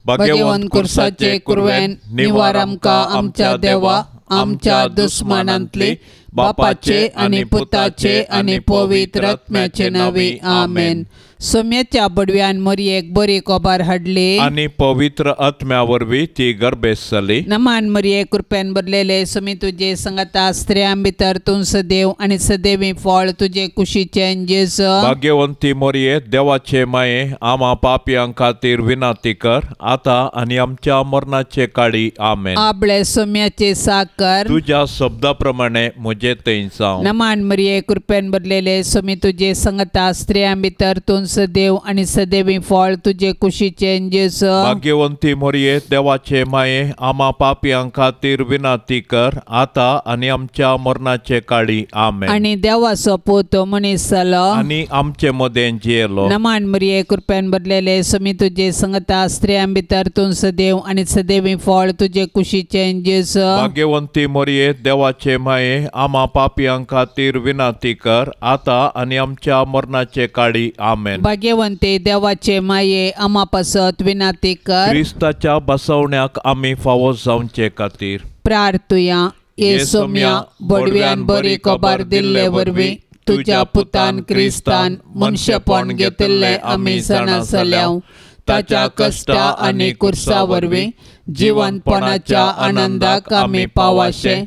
भाग्यवन कुर्साचे कुरवेन निवार आमकां आमच्या देवा आमच्या दुस्मनांतली बापाचे आनी पुताचे आनी पवित्र आत्म्याचे नावी आमेन। सोम्याच्या बडव्यान मरियेक बरी कोबार हाडली आनी पवित्र आत्म्या वरवीं ती गर्भेस जाली। नमान मरिये कृपेन भरलेले सोमी तुजे संगता स्त्रियां भितर तूं सदैव आनी सदैवी फळ तुजे कुशीचे जेजू। भाग्यवंती मरिये देवाचे माये आम्हा पापयां खातीर विनाती कर आता आनी आमच्या मरणाचे काळी आमेन। आपले सोम्याचे साकर तुझ्या शब्दा प्रमाणे म्हजे थंय जावं। नमान मरिये कृपेन भरलेले सोमी तुजे संगता स्त्रियां भितर तूं सदैव आनी सदैवी फळ तुजे कुशीचे जेजू। भाग्यवंती मरिये देवाचे माये आम्हा पापयां खातीर विनाती कर आता आनी आमच्या मरणाचे काळी आमेन। आनी देवाचो पूत मनीस जालो आनी आमचे मदें जियेलो। नमान मरिये कृपेन भरलेले सोमी तुजे संगता स्त्रियां भितर तूं सदैव आनी सदैवी फळ तुजे कुशीचे जेजू। भाग्यवंती मरिये देवाचे माये आम्हा पापयां खातीर विनाती कर आता आनी आमच्या मरणाचे काळी आमेन। भाग्यवंते देवाचे माये आम्हा पासत विनाती कर क्रिस्ताच्या बसवण्याक आमी फावो जावचे खातीर प्रार्थुया। ये सोम्या बडव्यान बरी कोबार दिल्ले वरवीं तुज्या पुतान क्रिस्तान मनशेपण घेतिल्ले आमी जाणा जाल्याव ताच्या कश्टा आनी कुर्सा वरवीं जिवंतपणाच्या आनंदाक आमी पावाशे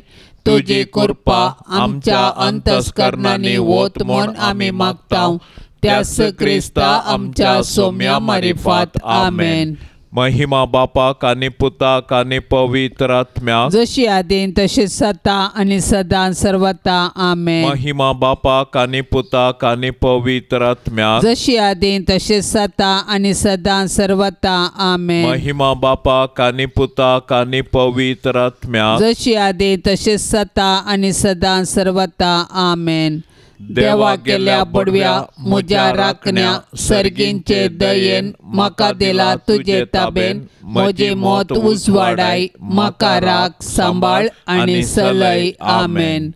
तुजी कृपा आमच्या अंतस्करणांनी वोत म्हूण आमी मागतांव त्यास क्रिस्ता आमच्या सोम्या मारिफात आमेन। महिमा बापाक आनी पुताक आनी पवित्र आत्म्याक जशी आदीन तशीच सता आनी सदां सर्वता आमेन। महिमा बापाक आनी पुताक आनी पवित्र आत्म्याक जशी आदीन तशीच सता आनी सदां सर्वता आमेन। महिमा बापाक आनी पुताक आनी पवित्र आत्म्याक जशी आदीन तशीच सता आनी सदां सर्वता आमेन। देवा गेल्या बडव्या म्हज्या राखण्या सर्गींचे दयेन म्हाका दिला तुजे ताबेन म्हजी मोत उजवाडाय म्हाका राख सांबाळ आनी सलय आमेन।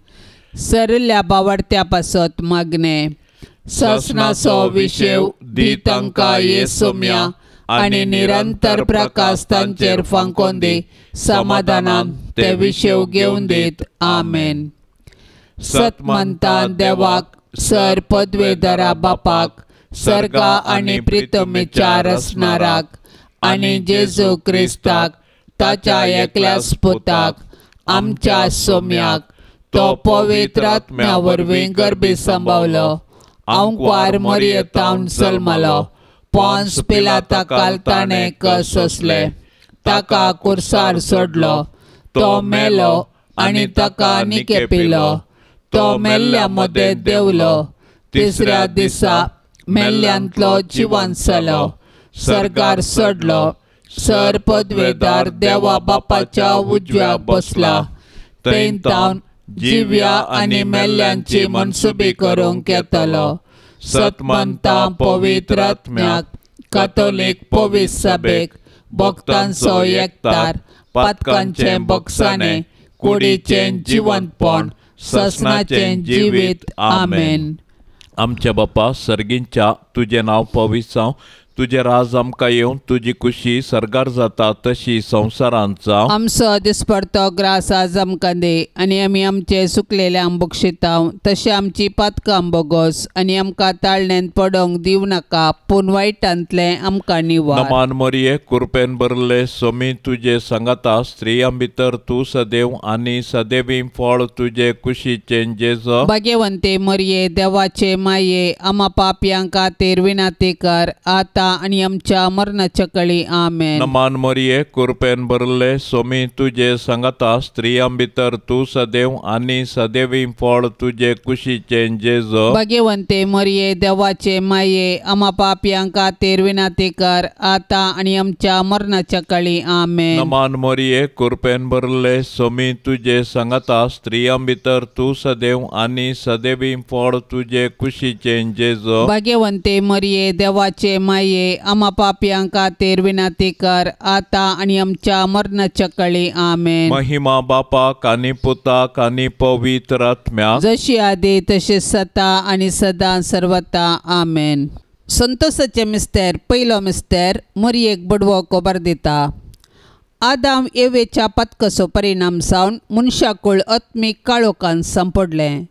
सरल्या बावडत्या पासत मागणे ससनाचो विशेव दी तांकां ये सोम्या आनी निरंतर प्रकाश तांचेर फांकोन दी समाधानान ते विशेव घेवन दीत आमेन। सतमंतान देवाक सर पदवेधरा बापाक सर्गा आनी प्रितमेच्या रसनाराक आनी जेजू क्रिस्ताक ताच्या एकल्याच पुताक आमच्या सोम्याक तो पवित्र आत्म्या वरवीं गर्भी सांबावलो आंकवार मरियेतावन जल्मलो पोंस पिलाताकाल ताणें कस सोंसले ताका कुर्सार सोडलो तो मेलो आनी ताका निकेपिलो तो मेल्ल्या मदें देवलो तिसऱ्या दिसा मेल्ल्यांतलो जिवंत जालो सर्गार चडलो सर पदवेदार देवा बापाच्या उजव्याक बसला थंय तावन जिव्या आनी मेल्ल्यांची मनसुबी करूंक येतलो। सतमंता पवित्र आत्म्याक कातोलीक पवित्र सभेक भक्तांचो एकतार पातकांचे बगसाणे कुडीचें जिवंतपण ससनाचें जिवीत आमेन। आमच्या बापा सर्गींच्या तुझे नाव पवित्र जावं तुझे राज आमकां येवन तुजी खुशी सरगार जाता तशी संवसारांत जावं। आमचो दिसपडतो ग्रास आज आमकां दे आनी आमी आमचे सुकलेल्यांक बक्षितांव तशें आमची पातकां बोगोस आनी आमकां ताळणेंत पडोंक दिवं नाका पूण वायटांतले आमकां निवार। नमान मरिये कृपेन भरले सोमी तुजे सांगाता स्त्रियां भितर तूं सदैव आनी सदैवी फळ तुजे कुशीचें जेजू। भाग्यवंते मरिये देवाचे माये आम्हा पापयां खातीर विनाती कर आता आनी आमच्या मरणाच्या काळी आमेन। नमान मरिये कृपेन भरले सोमी तुजे सांगाता स्त्रियां भितर तूं सदैव आनी सदैवी फळ तुजे कुशीचें जेजू। भाग्यवंते मरिये देवाचे माये आम्हा पापयां खातीर विनाती कर आता आनी आमच्या मरणाच्या काळी आमेन। नमान मरिये कृपेन भरले सोमी तुजे सांगाता स्त्रियां भितर तूं सदैव आनी सदैवी फळ तुजे कुशीचें जेजू। भाग्यवंते मरिये देवाचे माये आम्हा पापयां खातीर विनाती कर आता आनी आमच्या मरणाच्या काळी आमेन। महिमा बापाक आनी पुताक आनी पवित्र आत्म्याक जशी आदी तशी सता आनी सदां सर्वता आमेन। संतोषाचे मिस्तेर पयलो मिस्तेर मोरयेक बडवो खबर दिता. आदाम येवेच्या पातकाचो परिणाम सावन मनशाकुळ आत्मीक काळोखान सांपडलें.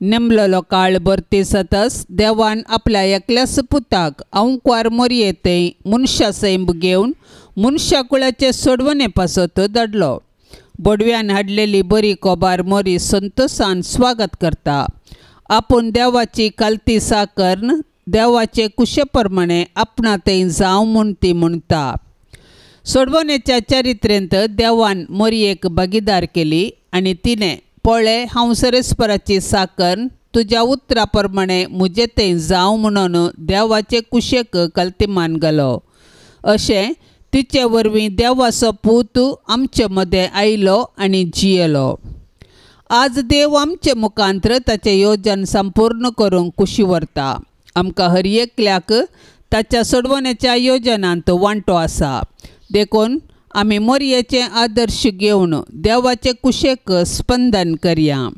नेमलेलो काळ भरती जाताच देवान आपल्या एकल्याच पुताक अंकुर मोरयेतय मनशा सैम घेवन मनशाकुळाचे सोडवणे पासत धाडलो. बडव्यान हाडलेली बरी खबर मोरी संतोषान स्वागत करता. आपूण देवाची कालती साकर्ण देवाचे कुशे प्रमाणे आपणातय जावं म्हूण ती म्हणटा. सोडवणेच्या चरित्रेंत देवान मोरयेक भागीदार केली आनी तिणें पळय हांव सरस्पराची साकर्ण तुज्या उतरा प्रमाणे म्हजे थंय जावं म्हणून देवाचे कुशेक कल्तिमान घालो. अशें तिचे वरवीं देवाचो पूत आमचे मदें आयलो आनी जियेलो. आज देव आमचे मुखांत्र ताचें येवजण संपूर्ण करूंक कुशी व्हरता. आमकां हर एकल्याक ताच्या सोडवण्याच्या येवजणांत वांटो आसा. देखून आमी मोरयेचे आदर्श घेवन देवाचे कुशेक स्पंदन करया.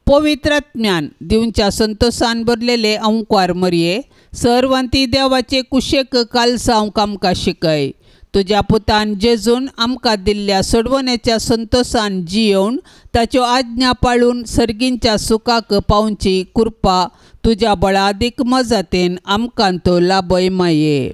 पवित्र आत्म्यान दिवच्या संतोषान भरलेले अंकुर मोरये सर्वांती देवाचे कुशेक कालसावंक आमकां शिकय. तुज्या पुतान जेजून आमकां दिल्ल्या सोडवण्याच्या संतोषान जियोवन ताच्यो आज्ञा पाळून सर्गींच्या सुखाक पावची कृपा तुज्या बळादीक मजतीन आमकां तो लाभय माये.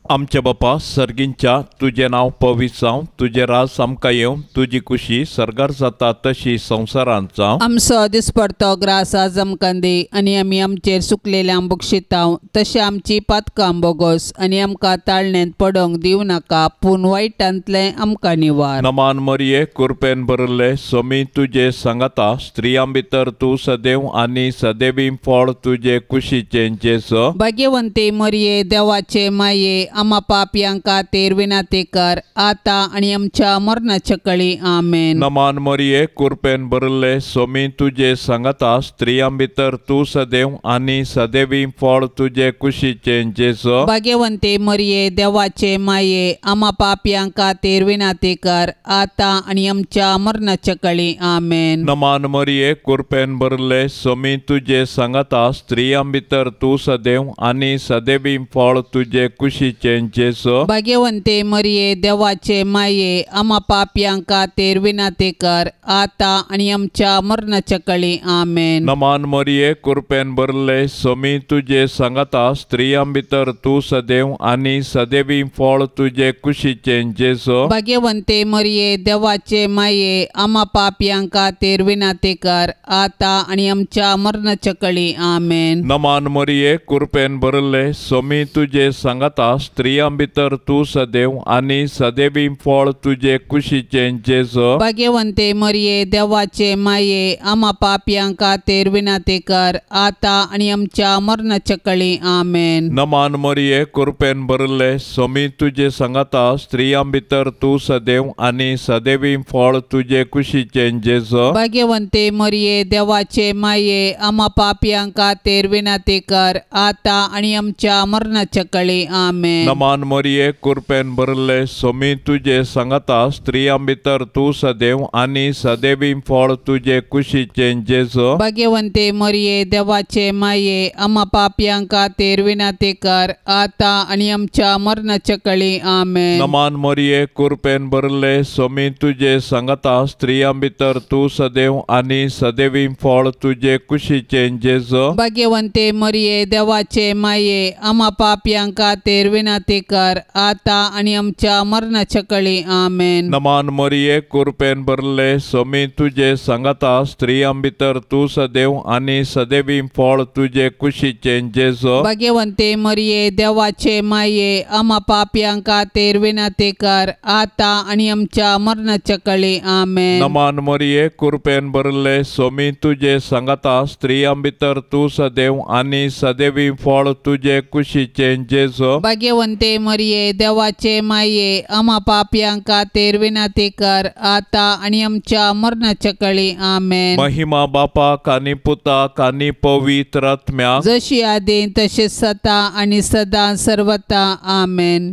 आमचे बापा सर्गींच्या तुझे नाव पवित्र जावं, तुझे राज आमकां येवं, तुजी कुशी सर्गार जाता तशी संवसारांत जावं. आमचो दिसपडतो ग्रास आज आमकां दी आनी आमी आमचेर सुकलेल्यांक बक्षितांव. तशें आमची पातकां बोगोस आनी आमकां ताळणेंत पडोंक दिवं नाका पूण वायटांतलें आमकां निवार. नमान मरिये कृपेन भरले सोमी तुजे सांगाता स्त्रियां भितर तूं सदैव आनी सदैवी फळ तुजे कुशीचें जेसो. भाग्यवंती मरिये देवाचे माये आम्हा पापयांका तेर विनाती कर आता आणि आमच्या मरणाच्या कळी आमेन. नमान मरिये कृपेन भरले सोमी तुजे सांगाता स्त्रियां भितर तूं सदैव आनी सदैवी फळ तुजे कुशीचें जेसो. भाग्यवंती मरिये देवाचे माये आम्हा पापयांका तेर विनाती कर आता आणि आमच्या मरणाच्या कळी आमेन. नमान मरिये कृपेन भरले सोमी तुजे सांगाता स्त्रियां भितर तूं सदैव आनी सदैवी फळ तुजे कुशीचें जेसो. भाग्यवंते मरिये देवाचे माये आम्हा पापयांका तेर विनाती कर आता आणि आमच्या मरणाच्या कळी आमेन. नमान मरिये कृपेन भरले सोमी तुजे सांगाता स्त्रियां भितर तूं सदैव आनी सदैवी फळ तुजे कुशीचें जेसो. भाग्यवंते मरिये देवाचे माये आम्हा पापयांका तेर विनाती कर आता आणि आमच्या मरणाच्या कळी आमेन. नमान मरिये कृपेन भरले सोमी तुजे सांगाता स्त्रियां भितर तूं सदैव आनी सदैवी फळ तुजे कुशीचें जेसो. भाग्यवंते मरिये देवाचे माये आम्हा पापयांका तेर विनाती कर आता आणि आमच्या मरणाच्या कळी आमेन. नमान मरिये कृपेन भरले सोमी तुजे सांगाता स्त्रियां भितर तूं सदैव आनी सदैवी फळ तुजे कुशीचें जेसो. भाग्यवंते मरिये देवाचे माये आम्हा पापयांका तेर विनाती कर आता आणि आमच्या मरणाच्या कळी आमेन. नमान मरिये कृपेन भरले सोमी तुजे सांगाता स्त्रियां भितर तूं सदैव आनी सदैवी फळ तुजे कुशीचें जेसो. भाग्यवंते मरिये देवाचे माये आम्हा पापयांका तेर विनाती कर आता आणि आमच्या मरणाच्या कळी आमेन. नमान मरिये कृपेन भरले सोमी तुजे सांगाता स्त्रियां भितर तूं सदैव आनी सदैवी फळ तुजे कुशीचें जेसो. भाग्यवंते मरिये देवाचे माये आम्हा पापयांका तेर विनाती कर आता आणि आमच्या मरणाच्या कळी आमेन. नमान मरिये कृपेन भरले सोमी तुजे सांगाता स्त्रियां भितर तूं सदैव आनी सदैवी फळ तुजे कुशीचें जेसो. भाग्यवंते मरिये देवाचे माये आम्हा पापयांका तेर विनाती कर आता आणि आमच्या मरणाच्या कळी आमेन. नमान मरिये कृपेन भरले सोमी तुजे सांगाता स्त्रियां भितर तूं सदैव आनी सदैवी फळ तुजे कुशीचें जेसो. भाग्यवंते मरिये देवाचे माये आम्हा पापयांका तेर विनाती कर आता आणि आमच्या मरणाच्या कळी आमेन. महिमा बापाक आनी पुताक आनी पवित्र आत्म्याक जशी आदीं तशेंच सता आणि सदां सर्वता आमेन.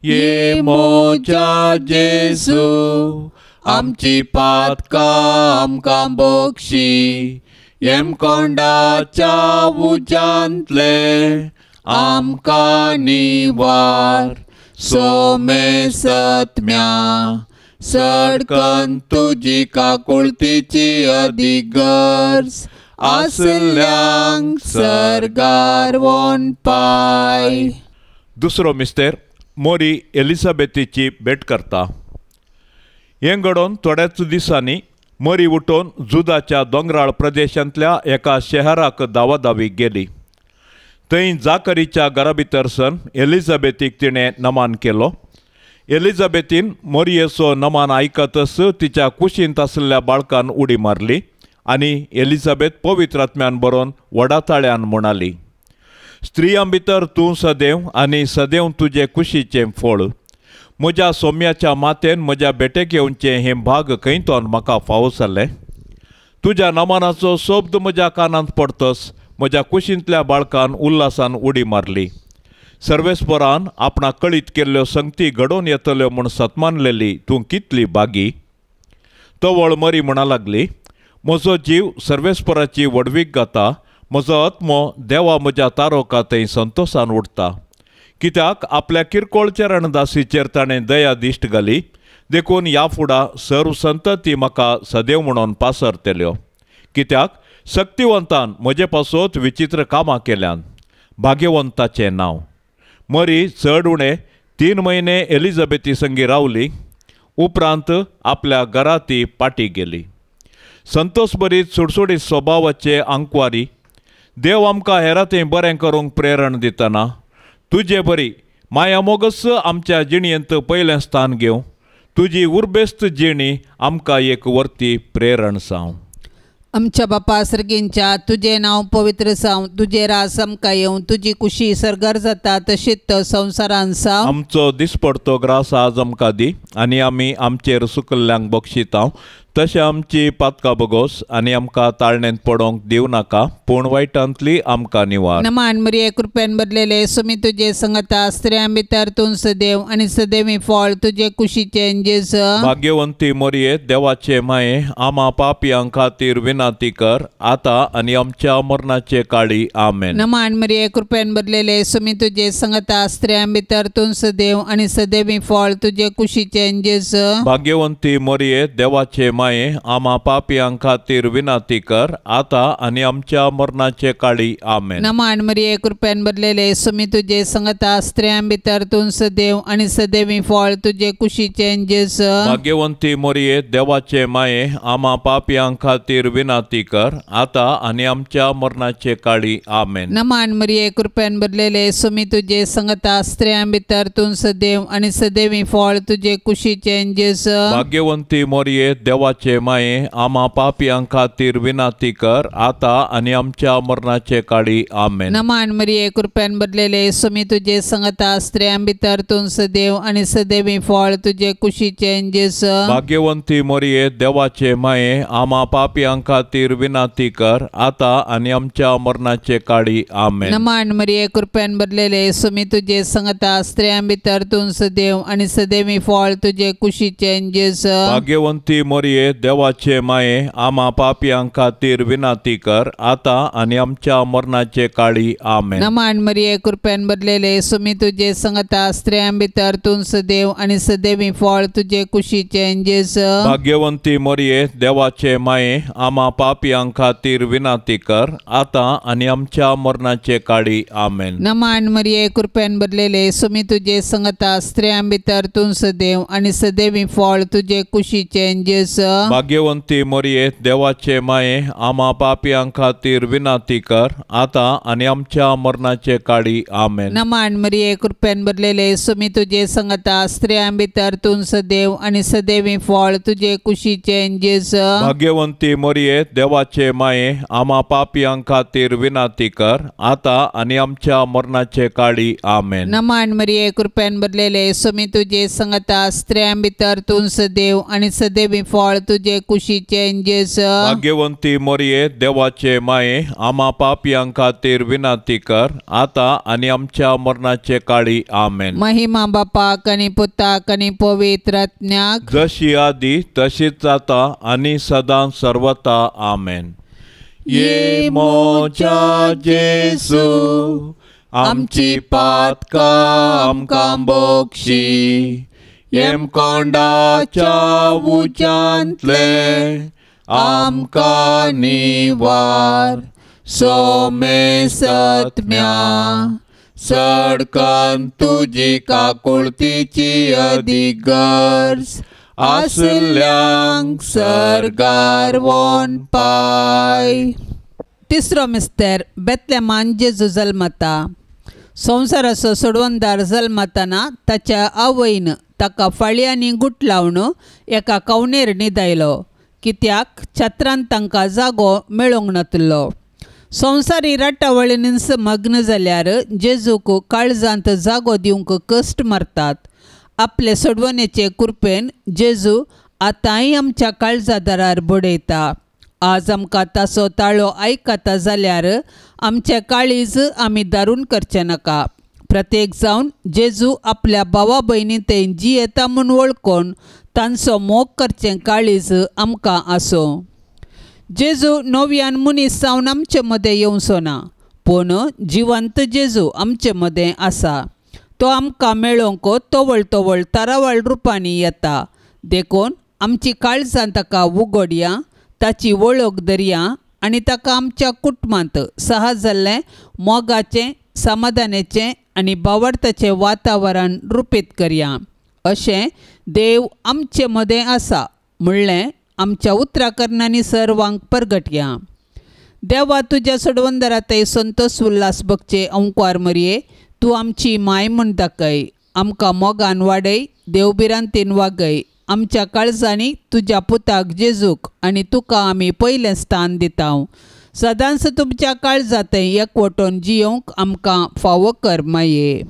ये मोजा जेसू आमची पातकां आमकां बक्षी येम कोंडाच्या उजांतले आमकां निवार. सोमे सत्म्या सडकन तुजी काकुळतीची अदीक गरज. आसल्यांक सरगार वोन पाय. दुसरो मिस्तेर मोरी एलिझाबेथीची भेट करता. हें घडोवन थोड्याच दिसांनी मोरी उठोवन जुदाच्या दोंगराळ प्रदेशांतल्या एका शहराक दावादावी गेली. थंय जाकरीच्या घरा भितर सन एलिझाबेथीक तिणें नमान केलो. एलिझाबेथीन मोरयेचो नमान आयकतच तिच्या कुशींत आसलेल्या बाळकान उडी मारली आनी एलिझाबेथ पवित्र आत्म्यान बरोवन वडाताळ्यान म्हणाली, स्त्रियां भितर तूं सदैव आनी सदैव तुजे कुशीचें फळ. म्हज्या सोम्याच्या मातेन म्हज्या बेटेक येवचें हें भाग खंयतोन म्हाका फावो जालें. तुज्या नमानाचो शब्द म्हज्या कानांत पडतस म्हज्या कुशींतल्या बाळकान उल्हासान उडी मारली. सर्वेस्परान आपणाक कळीत केल्ल्यो संगती घडोवन येतल्यो म्हूण सतमानलेली तूं कितली बागी. तवळ मरी म्हणा लागली, म्हजो जीव सर्वेस्पराची वडवीक घाता. म्हजो आत्मो देवा म्हज्या तारोका थंय संतोशान उठता. कित्याक आपल्या किरकोळच्या रणदासीचेर ताणें दया दिश्ट घाली. देखून ह्या फुडा सर्व संतती म्हाका सदैव म्हणून पासरतल्यो. कित्याक शक्तिवंतान म्हजे पासत विचित्र कामां केल्यान. भाग्यवंताचें नांव. मरी चड उणें 3 म्हयने एलिझाबेथी संगी रावली. उपरांत आपल्या घरा ती पाटी गेली. संतोश बरीत सुडसुडीत स्वभावाचे आंकवारी. देव आमकां हेरांतय बरें करूंक प्रेरण दितना तुजे बरी माया मोगस आमच्या जिणयेंत पयलें स्थान घेवं. तुजी उर्बेस्त जिणी आमकां एक वर्ती प्रेरण जावं. आमच्या बापा सर्गींच्या तुझे नांव पवित्र जावं. तुझे रास आमकां येवं. तुजी कुशी सरगार जाता तशीच संवसारान जावं. आमचो दिसपडतो ग्रास आज आमकां दी आनी आमी आमचेर सुकल्ल्यांक बक्षितांव. तशें आमची पातकां बगोस आनी आमकां ताळणेंत पडोवंक दिव नाका, पूण वायटांतली आमकां निवार. नमान मरिये कृपेन बदलेले सुमी तुजे संगता. स्त्रियां भितर तूं सदैव आनी सदैवी फळ तुजे कुशीचें जेज. भाग्यवंती मरिये देवाचे माये आमा पापयांक खातीर विनाती कर, आतां आनी आमच्या मरणाचे काळी. आमेन. नमान मरिये कृपेन बदलेले सुमी तुजे संगता. स्त्रियां भितर तूं सदैव आनी सदैवी फळ तुजे कुशीचें जेज. भाग्यवंती मरिये देवाचे माये आमा पापयांक खातीर विनाती कर, आतां आनी आमच्या मरणाचे काळी. आमेन. नमान मरिये कृपेन बदलेले सुमी तुजे संगता. स्त्रियां भितर तूं सदैव आनी सदैवी फळ तुजे कुशीचें जेज. भाग्यवंती मरिये देवाचे माये आमा पापयांक खातीर विनाती कर, आतां आनी आमच्या मरणाचे काळी. आमेन. नमान मरिये कृपेन बदलेले सुमी तुजे संगता. स्त्रियां भितर तूं सदैव आनी सदैवी फळ तुजे कुशीचें जेज. भाग्यवंती मरिये देवाचे माये आमा पापयांक खातीर विनाती कर, आतां आनी आमच्या मरणाचे काळी. आमेन. नमान मरिये कृपेन बदलेले सुमी तुजे संगता. स्त्रियां भितर तूं सदैव आनी सदैवी फळ तुजे कुशीचें जेज. भाग्यवंती मरिये देवाचे माये आमा पापयांक खातीर विनाती कर, आतां आनी आमच्या मरणाचे काळी. आमेन. नमान मरिये कृपेन बदलेले सुमी तुजे संगता. स्त्रियां भितर तूं सदैव आनी सदैवी फळ तुजे कुशीचें जेज. भाग्यवंती मरिये देवाचे माये आमा पापयांक खातीर विनाती कर, आतां आनी आमच्या मरणाचे काळी. आमेन. नमान मरिये कृपेन बदलेले सुमी तुजे संगता. स्त्रियां भितर तूं सदैव आनी सदैवी फळ तुजे कुशीचें जेज. भाग्यवंती मरिये देवाचे माये आमा पापयांक खातीर विनाती कर, आतां आनी आमच्या मरणाचे काळी. आमेन. नमान मरिये कृपेन बदलेले सुमी तुजे संगता. स्त्रियां भितर तूं सदैव आनी सदैवी फळ तुजे कुशीचें जेज. भाग्यवंती मरिये देवाचे माये आमा पापयांक खातीर विनाती कर, आतां आनी आमच्या मरणाचे काळी. आमेन. नमान मरिये कृपेन बदलेले सुमी तुजे संगता. स्त्रियां भितर तूं सदैव आनी सदैवी फळ तुजे कुशीचें जेज. भाग्यवंती मरिये देवाचे माये आमा पापयांक खातीर विनाती कर, आतां आनी आमच्या मरणाचे काळी. आमेन. नमान मरिये कृपेन बदलेले सुमी तुजे संगता. स्त्रियां भितर तूं सदैव आनी सदैवी फळ तुजे कुशीचें जेज. भाग्यवंती मरिये देवाचे माये आमा पापयांक खातीर विनाती कर, आतां आनी आमच्या मरणाचे काळी. आमेन. महिमा बापाक आनी पुताक आनी पवित्र आत्म्याक जशी आदी तशीच जाता आनी सदां सर्वता. आमेन. ये मोच्या जेसू आमची पातकां आमकां बोगशी कोंडाच्या उच्यांतले आमकां निवार सोमे सत्म्या सडकन तुजी काकुळतीची अधिगर्ज आसल्यांक सर्गार वोन पाय. तिसरो मिस्तेर बेतलेमान जेजू जल्मता. संवसाराचो सोडवणदार जल्मतना ताच्या आवयन ताका फाळयांनी गुट लावन एका कवनेर न्हिदयलो, कित्याक छत्रांत तांकां जागो मेळोंक नातलो. संवसारी राटावळींनी मग्न जाल्यार जेजूक काळजांत जागो दिवंक कश्ट मारतात. आपले सोडवणेचे कृपेन जेजू आतांय आमच्या काळजादारार बडयता. आज आमकां ताचो ताळो आयकता जाल्यार आमचें काळीज आमी दारून करचें नाका. प्रत्येक जावन जेजू आपल्या भावा भयणींतय जी येता म्हूण वळखून तांचो मोग करचें काळीज आमकां आसूं. जेजू नव्यान मनीस जावन आमचे मदें येवचो ना, पूण जिवंत जेजू आमचे मदें आसा. तो आमकां मेळोवंक तवळ तवळ तरावळ रुपांनी येता. देखून आमची काळजां ताका उगडया, ताची वळख धरया आनी ताका आमच्या कुटुंबांत सहा जाल्लें मोगाचें, समाधानाचें आनी भावार्थाचें वातावरण रुपीत करया. अशें देव आमचे मदें आसा म्हणलें आमच्या उतराकरणांनी सर्वांक परगटया. देवा तुज्या सोडवणदारांतय संतोष उल्हास भोगचे अंकुर मरये, तूं आमची माय म्हूण दाखय. आमकां मोगान वाडय, देवबिरांतीन वागय. आमच्या काळजांनी तुज्या पुताक जेजूक आनी तुका आमी पयलें स्थान दिता. सदांच तुमच्या काळजांतय एकवटून जियोंक आमकां फावो कर माये.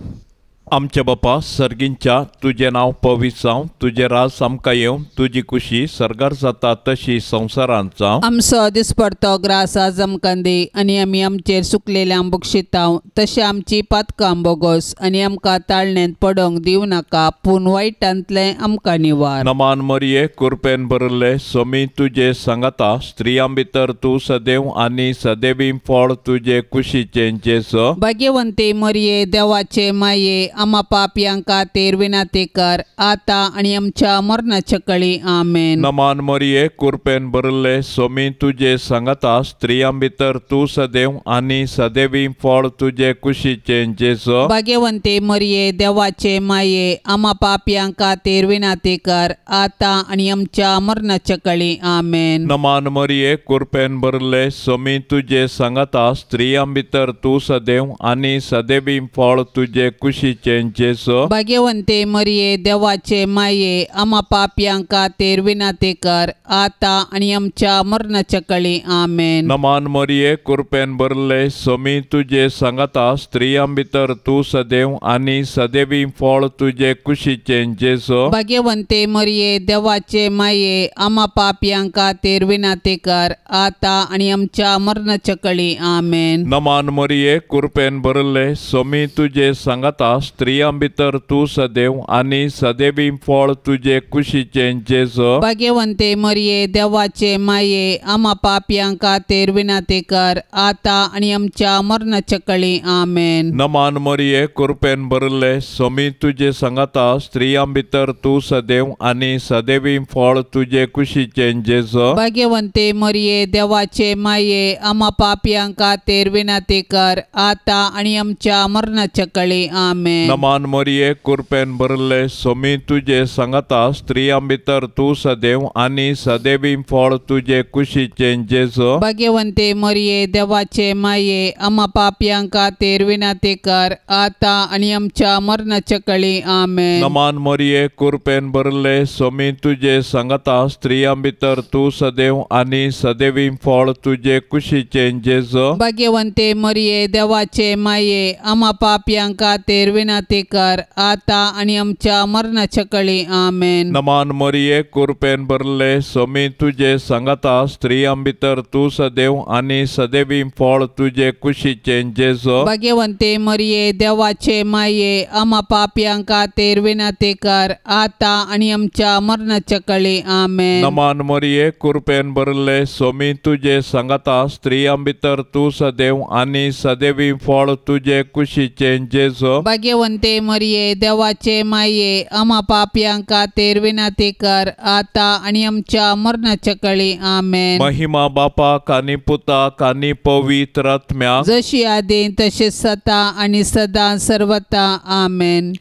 आमचे बापा सर्गींच्या तुजें नांव पवित्र जावं, तुजें राज आमकां येवं, तुजी कुशी सर्गार जाता तशी संवसारांत जावं. आमचो दिसपडतो ग्रास आज आमकां दी आनी आमी आमचेर सुकलेल्यांक बक्षितांव. तशें आमची पातकां बोगोस आनी आमकां ताळण्यांत पडोंक दिवं नाका, पूण वायटांतलें आमकां निवार. नमान मरिये कृपेन भरले सोमी तुजे सांगाता, स्त्रियां भितर तूं सदैव आनी सदैवी फळ तुजे कुशीचें जेजू. भाग्यवंते मरिये देवाचे माये, आमा पापयांका तेर विनाते कर, आता आणि आमच्या मरणाच्या कळी आमेन. नमान मरिये कृपेन भरले सोमी तुजे सांगाता, स्त्रियां भितर तूं सदैव आनी सदैवी फळ तुजे कुशीचें जेजू. भाग्यवंते मरिये देवाचे माये, आमा पापयांका तेर विनाते कर, आता आणि आमच्या मरणाच्या कळी आमेन. नमान मरिये कृपेन भरले सोमी तुजे सांगाता, स्त्रियां भितर तूं सदैव आनी सदैवी फळ तुजे कुशीचें जेजू. भाग्यवंते मरिये देवाचे माये, आमा पापयांका तेर विनाते कर, आता आणि आमच्या मरणाच्या कळी आमेन. नमान मरिये कृपेन भरले सोमी तुजे सांगाता, स्त्रियां भितर तूं सदैव आनी सदैवी फळ तुजे कुशीचें जेजू. भाग्यवंते मरिये देवाचे माये, आमा पापयांका तेर विनाते कर, आता आणि आमच्या मरणाच्या कळी आमेन. नमान मरिये कृपेन भरले सोमी तुजे सांगाता, स्त्रियां भितर तूं सदैव आनी सदैवी फळ तुजे कुशीचें जेजू. भाग्यवंते मरिये देवाचे माये, आमा पापयांका तेर विनाते कर, आता आणि आमच्या मरणाच्या कळी आमेन. नमान मरिये कृपेन भरले सोमी तुजे सांगाता, स्त्रियां भितर तूं सदैव आनी सदैवी फळ तुजे कुशीचें जेजू. भाग्यवंते मरिये देवाचे माये, आमा पापयांका तेर विनाते कर, आता आणि आमच्या मरणाच्या कळी आमेन. नमान मरिये कृपेन भरले सोमी तुजे सांगाता, स्त्रियां भितर तूं सदैव आनी सदैवी फळ तुजे कुशीचें जेजू. भाग्यवंते मरिये देवाचे माये, आमा पापयांका तेर विनाते कर, आता आणि आमच्या मरणाच्या कळी आमेन. नमान मरिये कृपेन भरले सोमी तुजे सांगाता, स्त्रियां भितर तूं सदैव आनी सदैवी फळ तुजे कुशीचें जेजू. भाग्यवंते मरिये देवाचे माये, आमा पापयांका तेर विनंती कर आता आणि आमच्या मरणाच्या काळी आमेन. नमान मरिये कृपेन भरले सोमी तुझे सांगता स्त्रियां भितर तू सदैव आणि सदैवी फळ तुझे कुशीचे जेजो. भाग्यवंते मरिये देवाचे माये आम्हा पापियांक खातीर विनंती कर आता आणि आमच्या मरणाच्या काळी आमेन. नमान मरिये कृपेन भरले सोमी तुझे सांगता स्त्रियां भितर तू सदैव आणि सदैवी फळ तुझे कुशीचे जेजो. भाग्यवंते मरिये देवाचे माये आम्हा पापियांक खातीर विनंती कर आता आणि आमच्या मरणाच्या काळी आमेन. महिमा बापाक आणि पुताक आणि पवित्र आत्म्याक जशी आदीन तशी सता आणि सदा सर्वता आमेन.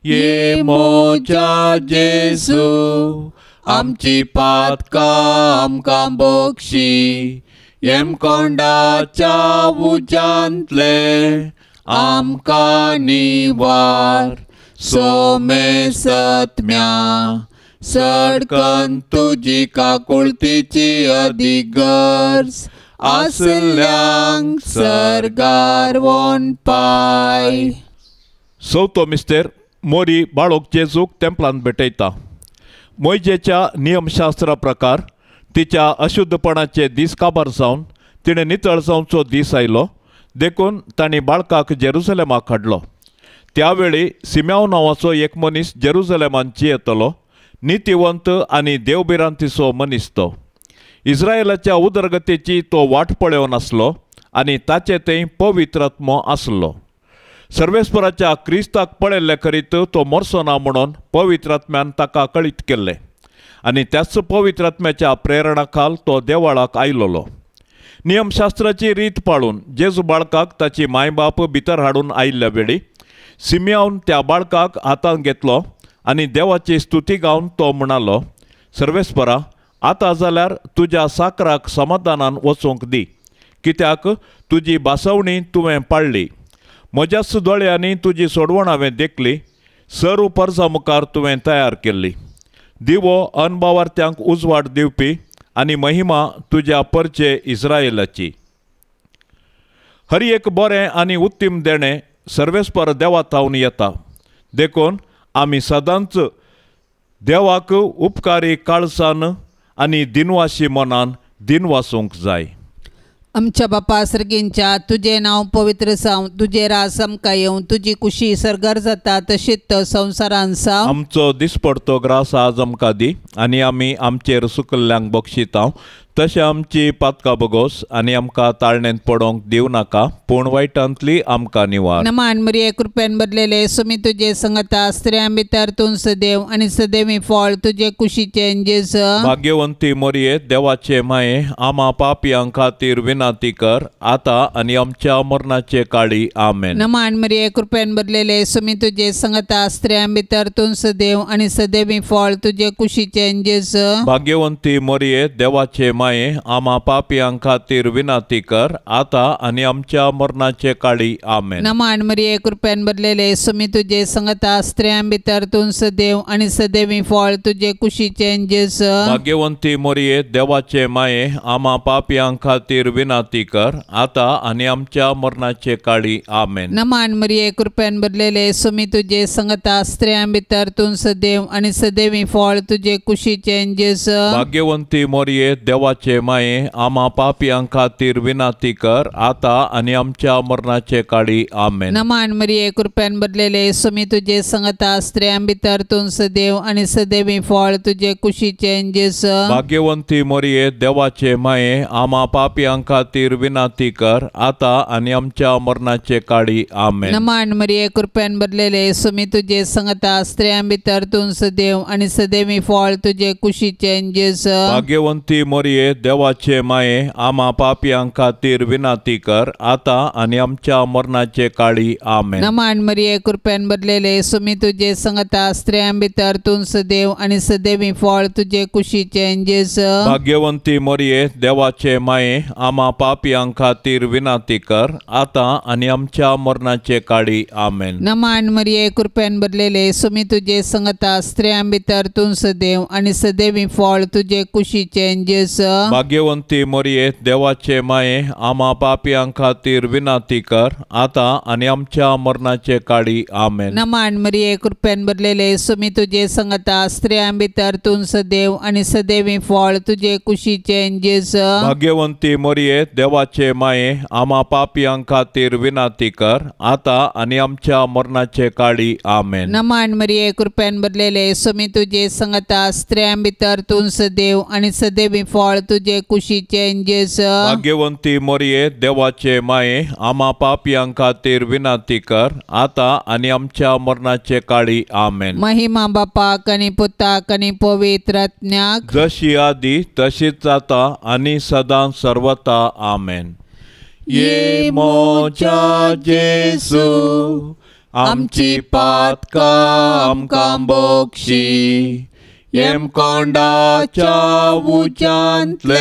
ये मोजा जेजू आमची पातकां आमकां बक्षी येम कोंडाच्या उजांतले आमकां निवार. सोमे सत्म्या सडकन तुजी काकुळतीची अधिगर्ज आसल्यांक सरगार वोन पाय. चवथो मिस्तेर मोरी बाळोक जेजूक तेंपलांत भेटयता. मोइजेच्या नियमशास्त्रा प्रकार तिच्या अशुद्धपणाचे दीस काबार जावन तिणें नितळ जावचो दीस आयलो देखून तांणी बाळकाक जेरुसलेमाक हाडलो. त्यावेळी सिम्याव नांवाचो एक मनीस जेरुसलेमान जियेतलो, नितीवंत आनी देवबिरांतीचो मनीस तो. इस्रायेलाच्या उदरगतीची तो वाट पळयोव नासलो आनी ताचे थंय पवित्र आत्मो आसलो. सर्वेस्पराच्या क्रिस्ताक पळयल्ले करीत तो मरचो ना म्हणून पवित्र आत्म्यान ताका कळीत केल्लें आनी त्याच पवित्र आत्म्याच्या प्रेरणा खाल तो देवळाक आयलोलो. नियमशास्त्राची रीत पाळून जेजू बाळकाक ताची मायबाप भितर हाडून आयिल्ल्या वेळी सिमियोन त्या बाळकाक हातांत घेतलो आनी देवाची स्तुती गावन तो म्हणालो, सर्वेस्परा आतां जाल्यार तुज्या साकराक समाधानान वचूंक दी, कित्याक तुजी बासवणी तुवें पाळ्ळी. म्हज्याच दोळ्यांनी तुजी सोडवण हांवें देखली, सरू परजा मुखार तुवें तयार केल्ली. दिवो अनभावार्थ्यांक उजवाड दिवपी आनी महिमा तुज्या परचे इस्रायेलाची. हर एक बरें आनी उत्तीम देणें सर्वेस्पर देवा थावन येता देखून आमी सदांच देवाक उपकारी काळजान आनी दिनवाशी मनान दिनवासूंक जाय. आमच्या बापा सर्गींच्या तुझे नाव पवित्र जावं, तुझे राज आमकां येवं, तुजी कुशी सरगार जाता तशीच संवसारान जावं. आमचो दिसपडतो ग्रास आज आमकां दी आनी आमी आमचेर सुकल्ल्यांक बक्षिता, तशें आमची पातकां बगोस आनी आमकां ताळणेंत पडोवंक दिव नाका, पूण वायटांतली आमकां निवार. नमान मरिये कृपेन भरलेले सुमी तुजे संगता स्त्रियां भितर तूं सदैव आनी सदैवी फळ तुजे कुशीचे जेजू. भाग्यवंती मरिये देवाचे माये आम्हा पापियां खातीर विनंती कर आता आनी आमच्या मरणाचे काळी आमेन. नमान मरिये कृपेन भरलेले सुमी तुजे संगता स्त्रियां भितर तूं सदैव आनी सदैवी फळ तुजे कुशीचे जेजू. भाग्यवंती मरिये देवाचे माये आम्हा पापियां खातीर विनंती कर आता आनी आमच्या मरणाचे काळी आमेन. नमान मरिये कृपेन भरलेले सुमी तुजे संगता स्त्रियां भितर तूं सदैव आनी सदैवी फळ तुजे कुशीचे जेजू. भाग्यवंती मरिये देवाचे माये आम्हा पापियां खातीर विनंती कर आता आनी आमच्या मरणाचे काळी आमेन. नमान मरिये कृपेन भरलेले सुमी तुजे संगता स्त्रियां भितर तूं सदैव आनी सदैवी फळ तुजे कुशीचे जेजू. भाग्यवंती मरिये देवाचे माये आम्हा पापियां खातीर विनंती कर आता आनी आमच्या मरणाचे काळी आमेन. नमान मरिये कृपेन भरलेले सुमी तुजे संगता स्त्रियां भितर तूं सदैव आनी सदैवी फळ तुजे कुशीचे जेजू. भाग्यवंती मरिये देवाचे माये आम्हा पापियां खातीर विनंती कर आता आनी आमच्या मरणाचे काळी आमेन. नमान मरिये कृपेन भरलेले सुमी तुजे संगता स्त्रियां भितर तूं सदैव आनी सदैवी फळ तुजे कुशीचे जेजू. भाग्यवंती मरिये देवाचे माये आम्हा पापियां खातीर विनंती कर आता आनी आमच्या मरणाचे काळी आमेन. नमान मरिये कृपेन भरलेले सुमी तुजे संगता स्त्रियां भितर तूं सदैव आनी सदैवी फळ तुजे कुशीचे जेजू. भाग्यवंती मरिये देवाचे माये आम्हा पापियां खातीर विनंती कर आता आनी आमच्या मरणाचे काळी आमेन. नमान मरिये कृपेन भरलेले सुमी तुजे संगता स्त्रियां भितर तूं सदैव आनी सदैवी फळ तुजे कुशीचे जेजू. भाग्यवंती मोरये देवाचे माये आम्हा पापियां खातीर विनाती कर आता आणि आमच्या मरणाचे काळी आमेन. नमान मरिये कृपेन भरलेले सुमी तुझे संगता स्त्रियां भितर तूं सदैव आणि सदैवी फळ तुझे कुशीचे जेजू. भाग्यवंती मोरये देवाचे माये आम्हा पापियां खातीर विनाती कर आता आणि आमच्या मरणाचे काळी आमेन. नमान मरिये कृपेन भरलेले सुमी तुझे संगता स्त्रियां भितर तूं सदैव आणि सदैवी फळ तुझे कुशीचे जेजू. भाग्यवंती मोरये देवाचे माये आम्हा पापियां खातीर विनाती कर आता आणि आमच्या मरणाचे काळी आमेन. महिमा बापाक आणि पुताक आणि पवित्र आत्म्याक जशी आदी तशीच आता आणि सदां सर्वता आमेन. ये मोच्या जेसू आमची पातका आमकां बोगशी येम कोंडाच्या उच्यांतले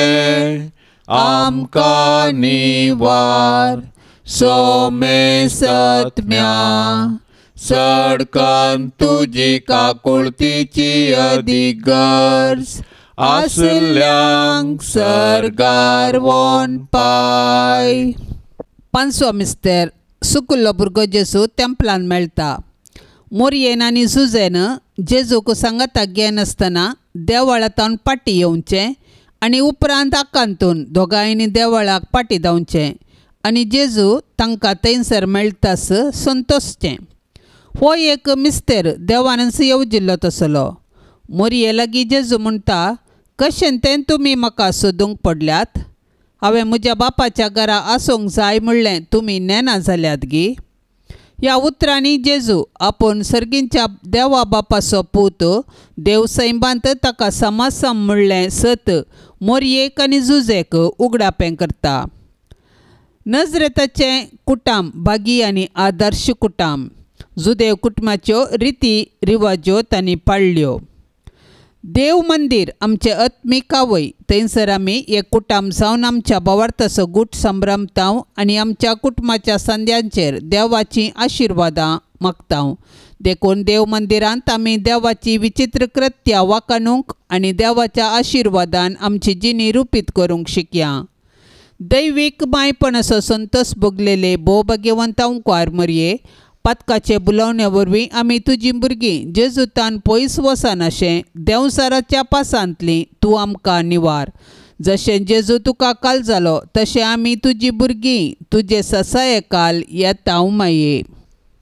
आमकां निवार सोमे सत्म्या सडकन तुजी काकुळतीची अधिगर्ज आसल्यांक सरगार वोन पाय. पांचवो मिस्तेर सुकुल्लो भुरगो जेजू तेंपलान मेळटा. मोरयेन आनी जुजेन जेजूक सांगाताक घेन आसतना देवळांतावन पाटी येवचें आनी उपरांत आकांतून दोगांयनी देवळाक पाटी धांवचें आनी जेजू तांकां थंयसर मेळटास संतोसचें. हो एक मिस्तेर देवानच येवजिल्लो तसलो. मोरये लागीं जेजू म्हणटा, कशें तें तुमी म्हाका सोदूंक पडल्यात? हांवें म्हज्या बापाच्या घरा आसूंक जाय म्हणलें तुमी नेना जाल्यात गी. ह्या उतरांनी जेजू आपूण सर्गींच्या देवा बापाचो पूत देव सैबांत ताका समासम म्हणलें सत मोरयेक आनी जुजेक उगडापें करता. नजरेताचें कुटाम बागी आनी आदर्श कुटाम जुदेव कुटुंबाच्यो रिती रिवाज्यो तांणी पाळल्यो. देव मंदिर आमचें आत्मिकावय थंयसर आमी एक कुटाम जावन आमच्या भावार्थाचो गूट संभ्रमतांव आनी आमच्या कुटुंबाच्या संद्यांचेर देवाची आशिर्वादां मागतांव. देखून देव मंदिरांत आमी देवाची विचित्र कृत्यां वाखाणूंक आनी देवाच्या आशिर्वादान आमची जिणी रुपीत करूंक शिकया. दैवीक मायपणाचो संतोस भोगलेले भोव भाग्यवंतांकार मोरये, पातकाचे बुलावणे वरवीं आमी तुजीं भुरगीं जेजूतान पयस वचनाशें देंवसाराच्या पासांतलीं तूं आमकां निवार. जशें जेजू तुका काल जालो तशें आमी तुजीं भुरगीं तुजे ससाये काल येतांव माये.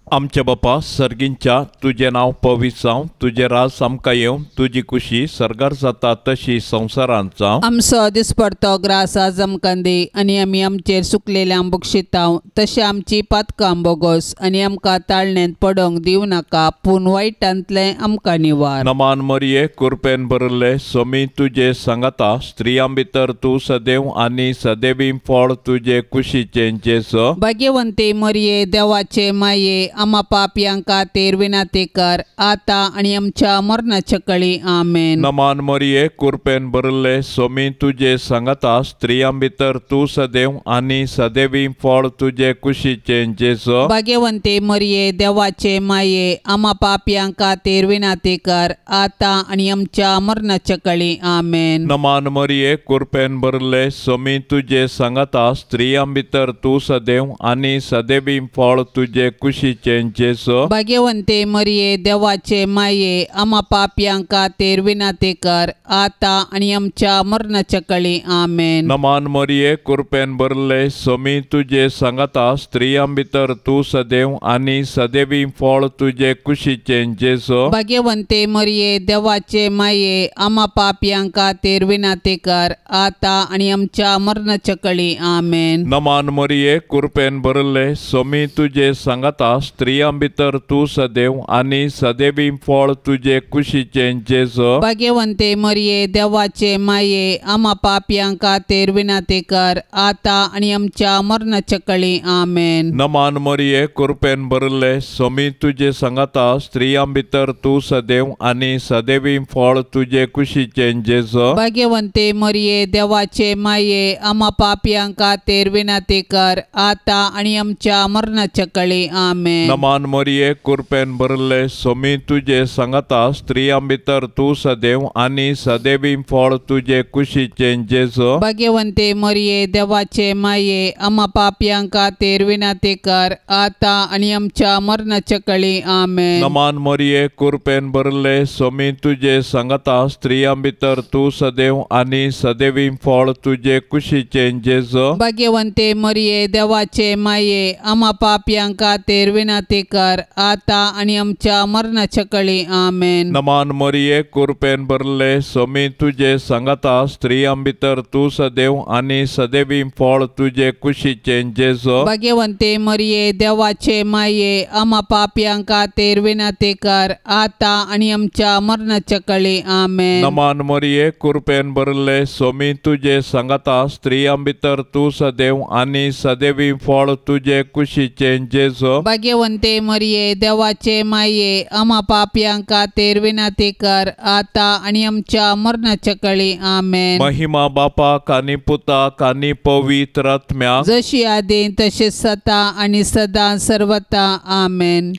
आमचे बापा सर्गींच्या तुजें नांव पवित्र जावं, तुजें राज आमकां येवं, तुजी कुशी सरगार जाता तशी संवसारांत जावं. आमचो दिसपडतो ग्रास आज आमकां दी आनी आमी आमचेर सुकलेल्यांक बक्षितांव. तशें आमची पातकां बोगोस आनी आमकां ताळणेंत पडोंक दिवं नाका पूण वायटांतलें आमकां निवार. नमान मोरये कृपेन भरले सोमी तुजे सांगाता स्त्रियां भितर तूं सदैव आनी सदैवी फळ तुजे कुशीचें जेजू. भाग्यवंती मोरये देवाचे माये आम्हा पापियां खातीर विनाती कर आता आनी आमच्या मरणाच्या काळी आमेन. नमान मोरये कृपेन भरले सोमी तुजे सांगाता स्त्रियां भितर तूं सदैव आनी सदैवी फळ तुजे कुशीचें जेजू. भाग्यवंती मोरये देवाचे माये आम्हा पापियां खातीर विनाती कर आता आनी आमच्या मरणाच्या काळी आमेन. नमान मोरये कृपेन भरले सोमी तुजे सांगाता स्त्रियां भितर तूं सदैव आनी सदैवी फळ तुजे कुशीचें जेजू. भाग्यवंते मरिये देवाचे माये आम्हा पापियां खातीर विनाती कर आता आनी आमच्या मरणाच्या काळी आमेन. नमान मोरये कृपेन भरले सोमी तुजे सांगाता स्त्रियां भितर तूं सदैव आनी सदैवी फळ तुजे कुशीचें जेजू. भाग्यवंते मरिये देवाचे माये आम्हा पापियां खातीर विनाती कर आता आनी आमच्या मरणाच्या काळी आमेन. नमान मोरये कृपेन भरले सोमी तुजे सांगाता स्त्रियां भितर तूं सदैव आनी सदैवी फळ तुजे कुशीचें जेजू. भाग्यवंते मरिये देवाचे माये आम्हा पापियां खातीर विनाती कर आता आनी आमच्या मरणाच्या काळी आमेन. नमान मोरये कृपेन भरले सोमी तुजे सांगाता स्त्रियां भितर तूं सदैव आनी सदैवी फळ तुजे कुशीचें जेजू. भाग्यवंते मरिये देवाचे माये आम्हा पापियां खातीर विनाती कर आता आनी आमच्या मरणाच्या काळी आमेन. आमेन. नमान मोरये कृपेन भरले सोमी तुझे सांगता स्त्रियां भितर तू सदैव आणि सदैवी फळ तुझे कुशीचे जेजो. भाग्यवंते मरिये देवाचे माये आम्हा पापियांक खातीर विनंती कर आता आणि आमच्या मरणाच्या काळी आमेन. नमान मोरये कृपेन भरले सोमी तुझे सांगता स्त्रियां भितर तू सदैव आणि सदैवी फळ तुझे कुशीचे जेजो. भाग्यवंते मरिये देवाचे माये आम्हा पापियांक खातीर विनंती कर आता आणि आमच्या मरणाच्या काळी आमेन. नमान मोरये कृपेन भरले सोमी तुझे सांगता स्त्रियां भितर तू सदैव आणि सदैवी फळ तुझे कुशीचे जेजो. भाग्यवंते मरिये देवाचे माये आम्हा पापियांक खातीर विनंती कर आता आणि आमच्या मरणाच्या काळी आमेन. नमान मोरये कृपेन भरले सोमी तुझे सांगता स्त्रियां भितर तू सदैव आणि सदैवी फळ तुझे कुशीचे जेजो. भाग्यवंते मरिये देवाचे माये आम्हा पापियांक खातीर विनंती कर आता आणि आमच्या मरणाच्या काळी आमेन. महिमा बापाक आणि पुताक आणि पवित्र आत्म्याक जशी आदी तसे सता आणि सदा सर्वता आमेन.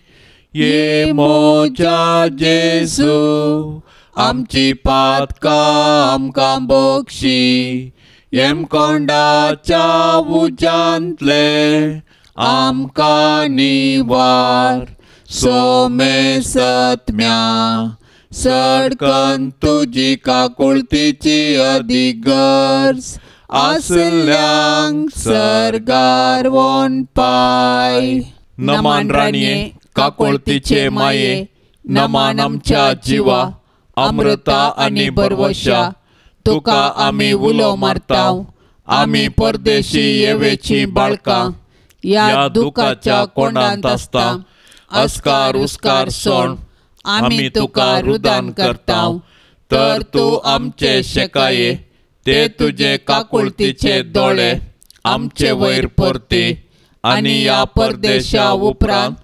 ये मोच्या जेजू आमची पातका आमकां बोक्षी येम कोंडाच्या उजांतले आमकां निवार सोमे सत्म्या सडकन तुजी काकुळतीची अधिगर्ज आसल्यांक सरगार वोन पाय. नमान राणये काकुळतीचे माये नमान आमच्या जिवा अमृता आणि बरवशा तुका आमी उलो मारताव. आमी परदेशी येवेची बाळकां या दुखाच्या कोंडांत आसता अस्कार उस्कार सोड आमी तुका रुदान करताव. तर तू आमचे शेकाये ते तुझे काकुळतीचे दोळे आमचे वयर परती आणि या परदेशा उपरांत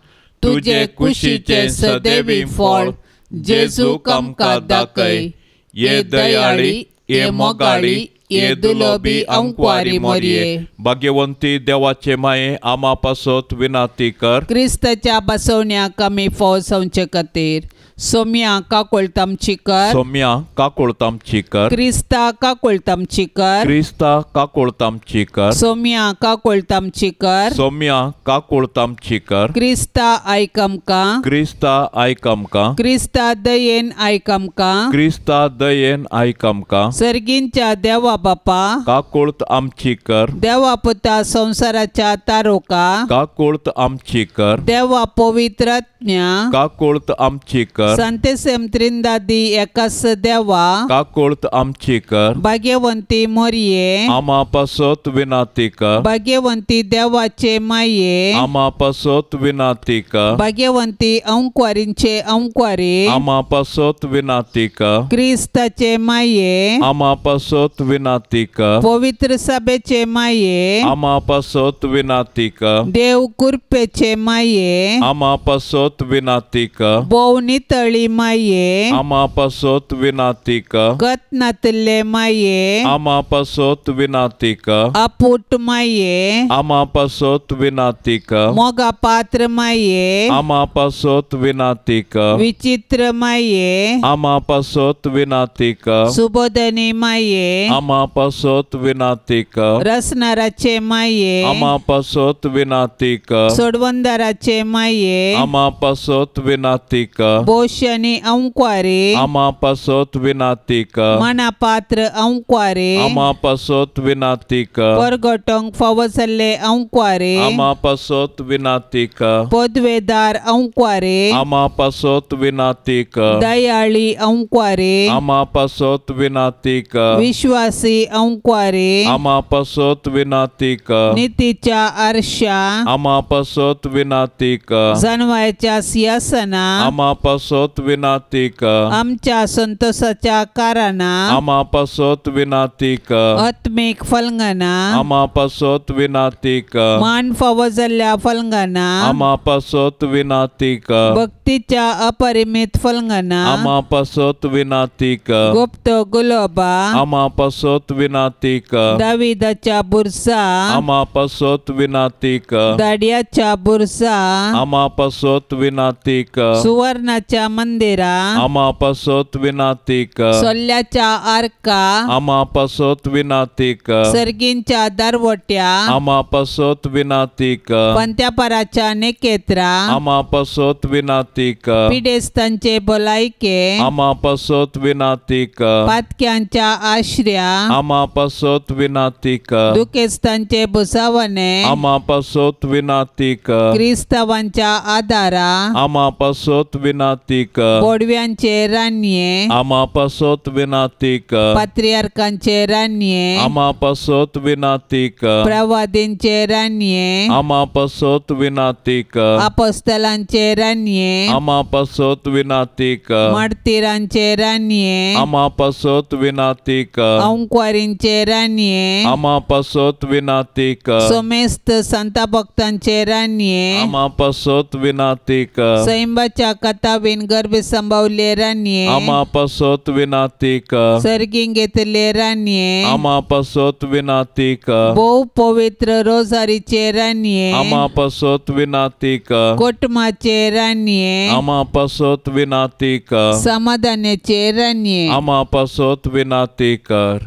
तुझे कुशीचे सदैवी फळ जेजूक आमकां दाखय. ये दयाळी ये मोगाळी ये दुलोबी अंकुवारी मोरये. भाग्यवंती देवाचे माये आम्हा पासत विनंती कर. क्रिस्ताच्या बसवण्याक आमी फोव संचे खातीर सोम्या काकुळतामची कर. सोम्या काकुळतामची कर. क्रिस्ता काकुळतामची कर. क्रिस्ता काकुळतामची कर. सोम्या काकुळतामची कर. सोम्या काकुळतामची कर. क्रिस्ता आयक आमकां. क्रिस्ता आयक आमकां. क्रिस्ता दयेन आयक आमकां. क्रिस्ता दयेन आयक आमकां. सर्गींच्या देवा बापा काकुळत आमची कर. देवा पुता संसाराच्या तारोका काकुळत आमची कर. देवा पवित्र आत्म्या काकुळत आमची कर. संतेसेम त्रिंदादी एकाच देवा काकुळत आमची कर. भाग्यवंती मोरये आम्हा पासत विनंती कर. भाग्यवंती देवाचे माये आम्हा पासत विनंती कर. भाग्यवंती अंकुवारींचे अंकुवारी आम्हा पासत विनंती कर. क्रिस्ताचे माये आम्हा पासत विनंती कर. पवित्र सभेचे माये आम्हा पासत विनंती कर. देव कृपेचे माये आम्हा पासत विनंती कर. बोव नितळी माये आम्हा पासत विनंती कर. गतनातले माये आम्हा पासत विनंती कर. अपूट माये आम्हा पासत विनंती कर. मोगा पात्र माये आम्हा पासत विनंती कर. विचित्र माये आम्हा पासत विनंती कर. सुबोधनी माये आम्हा पासत विनंती कर. रसनाराचे माये आम्हा पासत विनंती कर. सोडवंदाराचे माये आम्हा पासत विनंती कर. बोशनी अंकुवारी आम्हा पासत विनंती कर. मना पात्र अंकुवारी आम्हा पासत विनंती कर. परगटोंक फावो जाल्ले अंकुवारी आम्हा पासत विनंती कर. पदवेदार अंकुवारी आम्हा पासत विनंती कर. दयाळी अंकुवारी आम्हा पासत विनंती कर. विश्वासी अंकुवारी आम्हा पासत विनंती कर. नीतीच्या आरशा आम्हा पासत विनंती कर. जानवायच्या सिंहासना आम्हा पासत विनंती कर. आमच्या संतोषाच्या कारणा आम्हा पासत विनंती कर. आत्मिक फलंगना आम्हा पासत विनंती कर. मान फावो जाल्ल्या फलंगना आम्हा पासत विनंती कर. भक्ती भक्तीच्या अपरिमित फलंगना आमा पासत विनाती कर गुप्त गुलाबा आमा पासत विनाती कर दाविदाच्या बुरसा आमा पासत विनाती कर दाडियाच्या बुरसा आमा पासत विनाती कर सुवर्णाच्या मंदिरा आमा पासत विनाती कर सोल्याच्या आर्का आमा पासत विनाती कर सर्गींच्या दारवट्या आमा पासत विनाती कर पंत्यापराच्या नेकेत्रा आमा पासत विनाती कर पिडेस्तांचे भलायके आमा पासत विनाती कर पातक्यांच्या आश्र्या आमा पासत विनाती कर दुखेस्तांचे भुसावणे आमा पासत विनाती कर क्रिस्तवांच्या आदारा आमा पासत विनाती कर बोडव्यांचे रान्ये आमा पासत विनाती कर पात्रियार्कांचे रान्ये आमा पासत विनाती कर प्रवादींचे रान्ये आमा पासत विनाती कर अपोस्तलांचे रान्ये आमा पासत विनाती कर मार्तिरांचे रान्ये आमा पासत विनाती कर अंक्वारींचे रान्ये आमा पासत विनाती कर सोमेस्त संता भक्तांचे रान्ये आमा पासत विनाती कर सैंबाच्या कथावीन गर्भ संभावले रान्ये आमा पासत विनाती कर सर्गीं घेतले रान्ये आमा पासत विनाती कर बहु पवित्र रोजारीचे रान्ये आमा पासत विनाती कर कोटमाचे रान्ये आमा पासत विनाती कर समाधानाचे रान्ये आमा पासत विनाती कर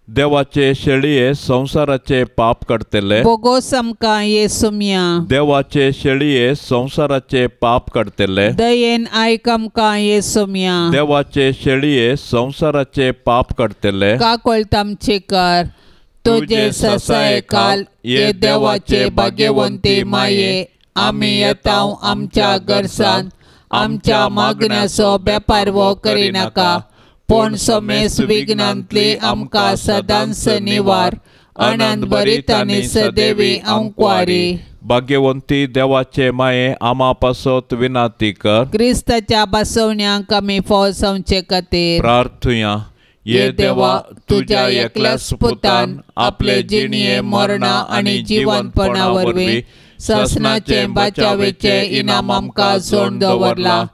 देवाचे शेळये संसाराचे पाप काडतले बोगोस आमकां येसुम्या देवाचे शेळये संसाराचे पाप काडतले दयेन आयक आमकां येसुम्या देवाचे शेळये संसाराचे पाप काडतले काकोळतामचे कर तुझे ससाय काल ये देवाचे भाग्यवंती माये आमी येताव आमच्या गरसान आमच्या मागण्याचो बेपार वो करिनाका पण सोमेस विघ्नांतली आमकां सदांच निवार आनंद भरीत आनी सदेवी अंकवारी भाग्यवंती देवाचे माये आमा पासत विनाती कर क्रिस्ताच्या बसवण्यांक आमी फौसावचे खातीर प्रार्थुया ये देवा तुझ्या एकल्याच पुतान आपले जिणये मरणा आणि जीवनपणा वरवीं ससनाचे बचावेचे इनाम आमकां जोड दवरला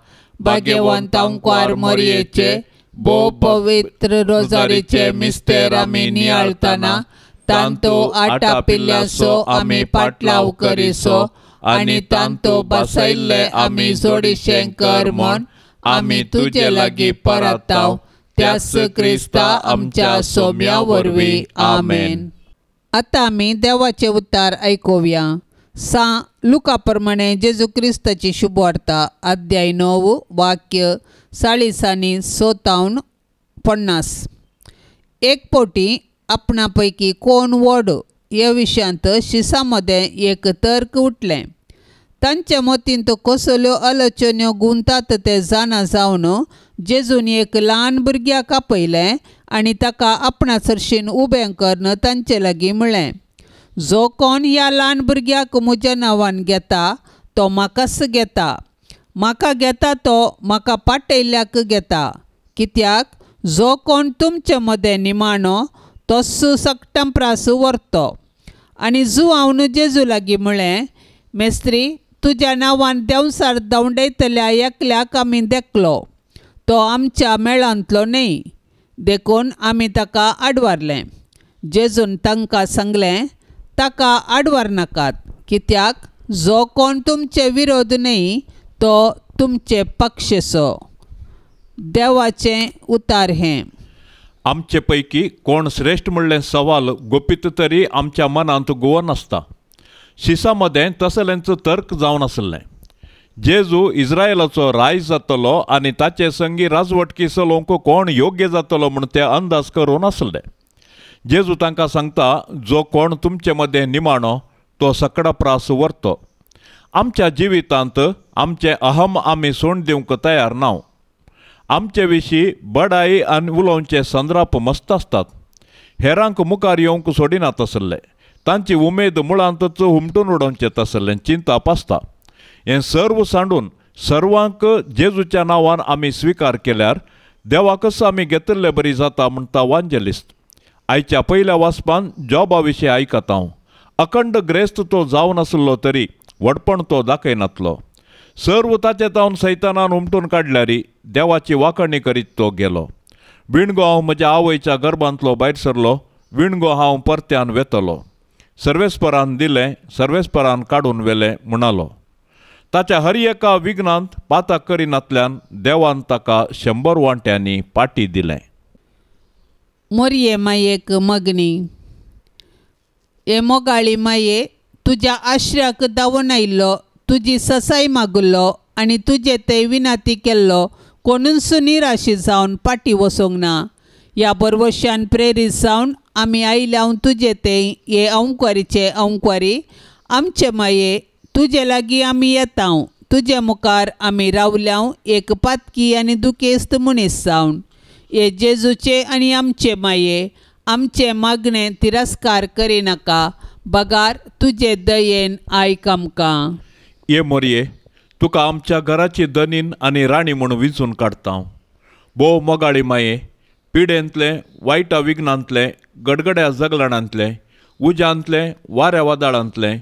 भाग्यवंत अंकवार मरयेचे भोव पवित्र रोजारीचे मिस्तेर आमी नियाळतना तांतो आटा पिल्ल्यासो आमी पाटलाव करिसो आनी तांतो बसयल्ले आमी जोडिशें कर म्हूण आमी तुजे लागीं परताव त्यास क्रिस्ता आमच्या सोम्या वरवीं आमेन. आतां आमी देवाचे उतार आयकुया. लुका प्रमाणे जेजू क्रिस्ताची शुभ वार्ता अध्याय 9 वाक्य 40 आनी 57-50. एक पोटी आपणापैकी कोण व्हड ह्या विशयांत शिसामध्ये एक तर्क उठलें. तांच्या मतीन तो कसल्यो आलोचन्यो गुंतात ते जाणा जावन जेजून एक ल्हान भुरग्याक आपयलें आनी ताका आपणा सरशीन उबें करन तांचे लागीं म्हळें, जो कोण ह्या ल्हान भुरग्याक म्हज्या नांवान घेता तो म्हाकाच घेता, म्हाका घेता तो म्हाका पाटयल्ल्याक घेता. कित्याक जो कोण तुमचे मदें निमाणो तोच सक्टंप्रास व्हरतो. आनी जुआवन जेजू लागीं म्हळें, मेस्त्री, तुज्या नांवान देंवसार दवंडयतल्या एकल्याक आमी देखलो. तो आमच्या मेळांतलो न्हय. देखून आमी ताका आडवारलें. जेजून तांकां सांगलें, ताका आडवार नाकात, कित्याक जो कोण तुमचे विरोध न्हय तो तुमचे पक्षसो. देवाचें उतार हें. आमचे पैकी कोण श्रेष्ठ म्हणलें सवाल गोपीत तरी आमच्या मनांत गोवन आसता. शिसामध्ये तसलेंच तर्क जावन आसलें. जेजू इस्रायलाचो राय जातलो आनी ताचे संगी राजवटकी चलोवंक कोण योग्य जातलो म्हूण ते अंदाज करून आसले. जेजू तांकां सांगता, जो कोण तुमचे मदें निमाणो तो सकडा प्रास व्हरतो. आमच्या जिवितांत आमचे अहम आमी सोडून दिवंक तयार नाव. आमचे विशीं बडाई आनी उलोवचे संद्राप मस्त आसतात. हेरांक मुखार येवंक सोडिनात आसले. तांची उमेद मुळांतच हुमटून उडोवचें तसलें चिंताप आसता. हें सर्व सांडून सर्वांक जेजूच्या नांवान आमी स्विकार केल्यार देवाकच आमी घेतले बरी जाता म्हणटा वांजेलिस्ट. आयच्या पयल्या वाचपान जॉबा विशीं आयकत हांव. अखंड ग्रेस्त तो जावन आसलो तरी व्हडपण तो दाखयनातलो. सर्व ताचे तावन सैतानान उमटून काडल्यारी देवाची वाखणी करीत तो गेलो. विणगो हांव म्हज्या आवयच्या गर्भांतलो भायर सरलो, विणगो हांव परत्यान वेतलो. सर्वेस्परान दिलें, सर्वेस्परान काडून व्हेलें म्हणालो. ताच्या हर एका विघ्नांत पाताक करिनातल्यान देवान ताका 100 वांट्यांनी पाटी दिलें. मोरये मायेक मगनी. हे मोगाळी माये, तुज्या आश्र्याक धांवून आयिल्लो, तुजी ससाय मागुल्लो आनी तुजे ते विनाती केल्लो कोणूच निराशी जावन पाटी वसोंक ना. ह्या बरवश्यान प्रेरीत जावन आमी आयल्याव तुजे ते हे अंकवारीचे अंकवारी. आमचे माये, तुजे लागीं आमी येताव. तुजे मुखार आमी रावल्याव एक पातकी आनी दुखेस्त मनीस जावन. हे जेजूचे आनी आमचे माये, आमचे मागणे तिरस्कार करिनाका. बगार तुजे दयेन आयक आमकां. ये मोरये, तुका आमच्या घराची दनीन आनी राणी म्हूण विंचून काडटा. भोव मोगाळी माये, पिडेंतले, वायटा विघ्नांतले, गडगड्या जगलणांतले, उज्यांतले, वाऱ्या वादळांतले,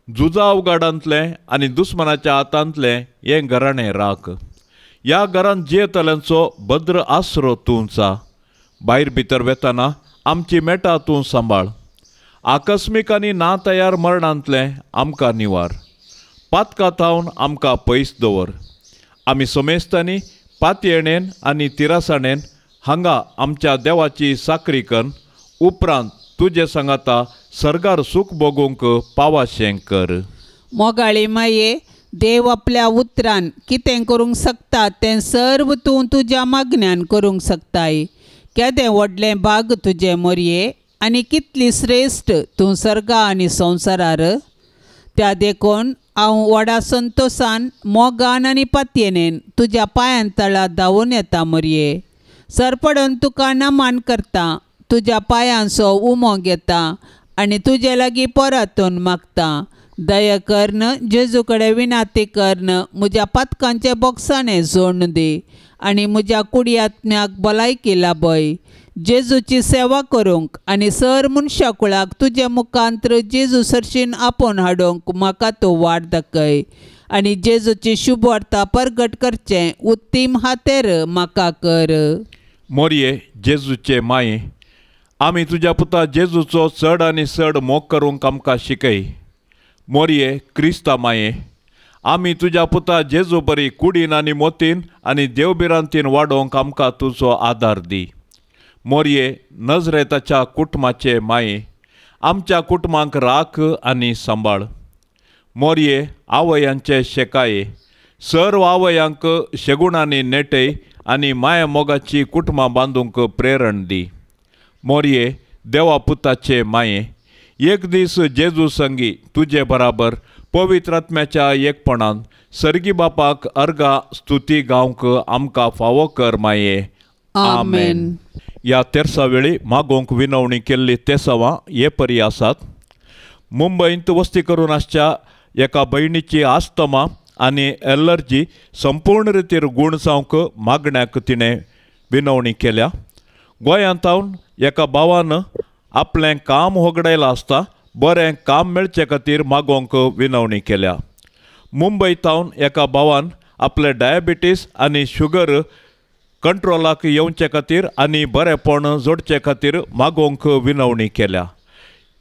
झुजा उगाडांतले आनी दुस्मनाच्या हातांतले हें घराणें राख. ह्या घरांत जियेतल्यांचो भद्र आसरो तूंचा. भायर भितर वेतना आमची मेटां तूं सांबाळ. आकस्मीक आनी ना तयार मरणांतले आमकां निवार. पातकां थावन आमकां पयस दवर. आमी सोमेस्तांनी पातयेणेन आनी तिरासाणेन हांगा आमच्या देवाची साकरी कन उपरांत तुजे सांगाता सर्गार सूख भोगूंक पावाशें कर. मोगाळी माये, देव आपल्या उतरान कितें करूंक शकता तें सर्व तूं तुज्या मागण्यान करूंक शकताय. केदें व्हडलें भाग तुजे मोरये, आनी कितली श्रेश्ठ तूं सर्गा आनी संवसारार. त्या देखून हांव व्हडा संतोशान, मोगान आनी पातयेनेन तुज्या पांयां तळा धांवून येता मोरये. सरपडून तुका नमान करता, तुज्या पांयांचो उमो घेता आनी तुजे लागीं परतून मागता. दया करन, जेजू कडेन विनाती करन, म्हज्या पातकांचे बोक्साणे जोडून दी आनी म्हज्या कुडी आत्म्याक भलायकी लाभय. जेजूची सेवा करूंक आनी सर मनशा कुळाक तुजे मुखांत्र जेजू सरशीन आपोवन हाडूंक म्हाका तूं वाट दाखय. आनी जेजूची शुभ वार्ता परगट करचें उत्तीम हातेर म्हाका कर. मोरये, जेजूचे माये, आमी तुज्या पुता जेजूचो चड आनी चड मोग करूंक आमकां शिकय. मोरये, क्रिस्ता माये, आमी तुज्या पुता जेजू बरी कुडीन आनी मोतीन आनी देवबिरांतीन वाडोवंक आमकां तुजो आदार दी. मोरये, नजरेताच्या कुटुंबाचे माये, आमच्या कुटुंबाक राख आनी सांबाळ. मोरये, आवयांचे शेकाये, सर्व आवयांक शेगुणांनी नेटय आनी माया मोगाची कुटुंबां बांदूंक प्रेरण दी. मोरये, देवा पुताचे माये, एक दीस जेजू संगी तुजे बराबर पवित्र आत्म्याच्या एकपणान सर्गी बापाक अर्गा स्तुती गावंक आमकां फावो कर माये. आमेन. ह्या तेर्सा वेळी मागोवंक विनवणी केल्ली तेसावां हे परी आसात. मुंबईंत वस्ती करून आसच्या एका भयणीची आस्तमा आनी एलर्जी संपूर्ण रितीर गूण जावंक मागण्याक तिणें विनवणी केल्या. गोंयांत हांव एका भावान आपलें काम होगडायलां आसता बरें काम मेळचे खातीर मागोवंक विनवणी केल्या. मुंबयत हांव एका भावान आपले डायबिटीस आनी शुगर कंट्रोलाक येवचे खातीर आनी बरेपण जोडचे खातीर मागोवंक विनवणी केल्या.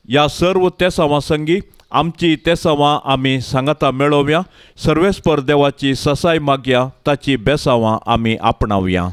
ह्या सर्व तेसावां संगी आमची तेसावां आमी सांगाता मेळोवया. सर्वेस्पर देवाची ससाय मागया, ताची बेसावां आमी आपणावया.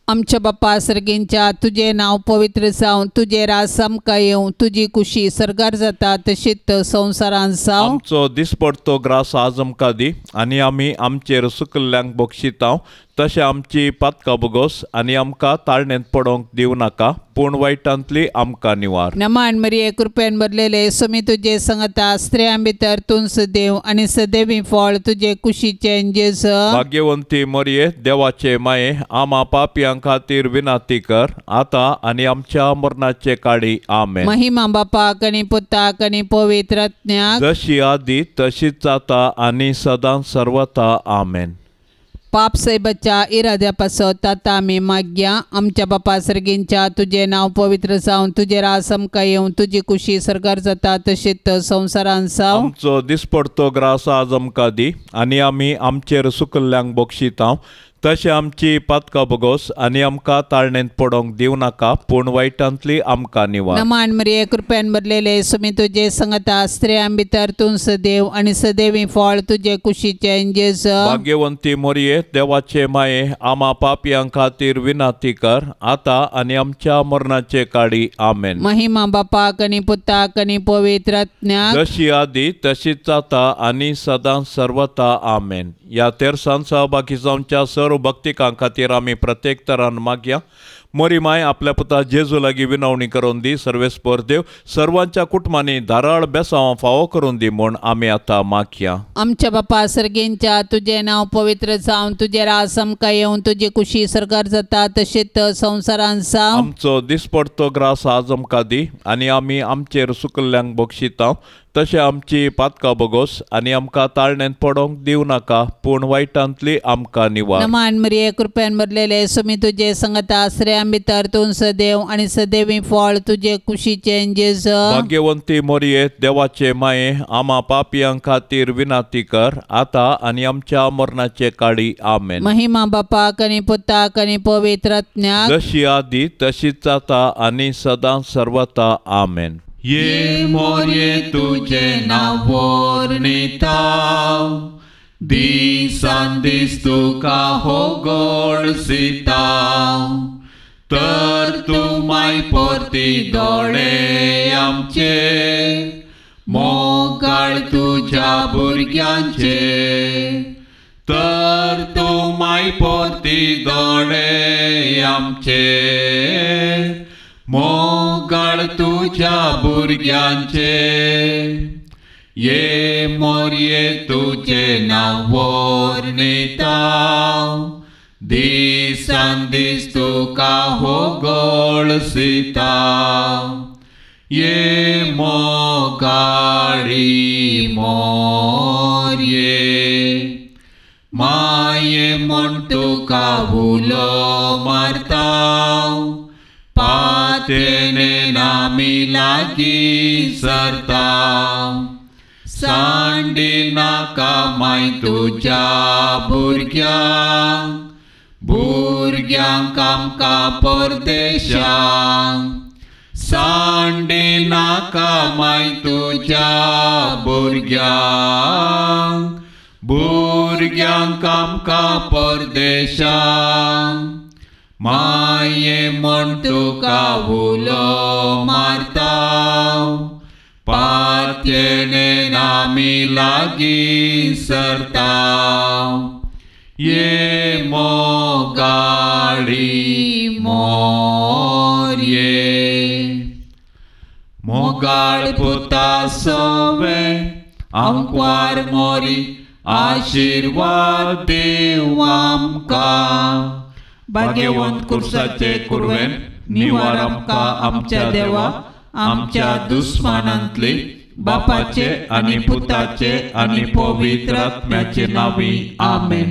आमच्या बापा सर्गींच्या, तुझे नाव पवित्र जावं, तुझे राज सामका येवं, तुझी खुशी सरगार जाता तशीच संवसारांत जावं. आमचो दिसपडतो ग्रास आज आमकां दी आनी आमी आमचेर सुकल्ल्यांक बक्षितांव. तशें आमची पातकां बोगोस आनी आमकां ताळणेंत पडोवंक दिवं नाका, पूण वायटांतली आमकां निवार. नमान मरिये, कृपेन भरलेले समी तुजे सांगता, स्त्रियां भितर तूंच देव आनी सदैवी फळ तुजे कुशीचे जेजू. भाग्यवंती मरिये, देवाचे माये, आमा पापयां खातीर विनाती कर, आतां आनी आमच्या मरणाचे काळी. आमेन. महिमा बापाक आनी पुताक आनी पवित्र आत्म्याक, जशी आदी तशीच जाता आनी सदां सर्वता. आमेन. पाप सैबच्या इराद्यापासत ताता आमी मागया। आमच्या बापा सर्गींच्या तुझे नाव पवित्र जावन तुझे रास आमकां येवं, तुजी कुशी सरकार जाता तशीच संवसारान जावं। आमचो दिसपडतो ग्रास आज आमकां दी, आनी आमी आमचेर सुकल्ल्यांक बक्षितांव, तशें आमची पातकां बगोस आनी आमकां ताळणेंत पडोंक दिव नाका, पूण वायटांतली आमकां निवार। नमान मरिये कृपेन भरलेले सुमी तुजे संगता स्त्रियां भितर तूं सदैव आनी सदैवी फळ तुजे कुशीचे जेजू। भाग्यवंती मोरये, देवाचे माये, आमा पापयां खातीर विनाती कर, आतां आनी आमच्या मरणाचे काळी आमेन। महिमा बापाक आनी पुताक आनी पवित्र आत्म्याक, जशी आदी तशीच जाता आनी सदां सर्वता आमेन। ह्या तेरसान सहभागी जावच्या सर्व भक्तिकां खातीर आमी प्रत्येक तरान मागया। मोरी माय आपल्या पुता जेजू लागीं विनवणी करून दी। सर्वेस्पर देव, सर्वांच्या कुटुंबांनी धाराळ बेसांव फावो करून दी म्हूण आमी आतां मागया। आमच्या बापा सर्गेंच्या तुझे नाव पवित्र जावन तुझे रास आमकां येवं, तुजी कुशी सरकार जाता तशीच संवसारान जावं। आमचो दिसपडतो ग्रास आज आमकां दी, आनी आमी आमचेर सुकल्ल्यांक बक्षितांव, तशें आमची पातकां बगोस आनी आमकां ताळणेंत पडोंक दिव नाका, पूण वायटांतली आमकां निवार। नमान मरिये कृपेन भरलेले सुमी तुजे संगता स्त्रियां भितर तूं सदैव आनी सदैवी फळ तुजे कुशीचे जेजू। भाग्यवंती मोरये, देवाचे माये, आमा पापयां खातीर विनाती कर, आतां आनी आमच्या मरणाचे काळी आमेन। महिमा बापाक आनी पुताक आनी पवित्र आत्म्याक, जशी आदी तशीच जाता आनी सदां सर्वता आमेन। ये मोरये तुझे नाव वर्णिताव, दिसान दीस तुका होगळसिताव, तर तूं माय परती दोळे आमचे, मोगाळ तुझ्या भुरग्यांचे, तर तूं माय परती दोळे आमचे, मोगाळ तुझ्या भुरग्यांचे। ये मोरये तुझे नाव वर्णिताव, दिसान दीस तुका होगळसिताव, ये मोगाळी मोरये, माये म्हूण तुका उलो मारताव, पातेने नामी लागी सरताव, सांडी नाका माय तुझ्या भुरग्यांक, भुरग्यांक आमकां परदेशांक, सांडी नाका माय तुझ्या भुरग्यांक, भुरग्यांक आमकां परदेशांक, माये म्हूण तुका उलो मारताव, पातेने नामी लागी सरताव, ये मोगाळी मोरये। मोगाळ पुता सोवे आमकां मोरी, आशीर्वाद देव आमकां, भाग्यवंत कुर्साचे कुरवेन निवार आमकां आमच्या देवा, आमच्या दुस्मानांतली, बापाचे आनी पुताचे आनी पवित्र आत्म्याचे नावी आमेन।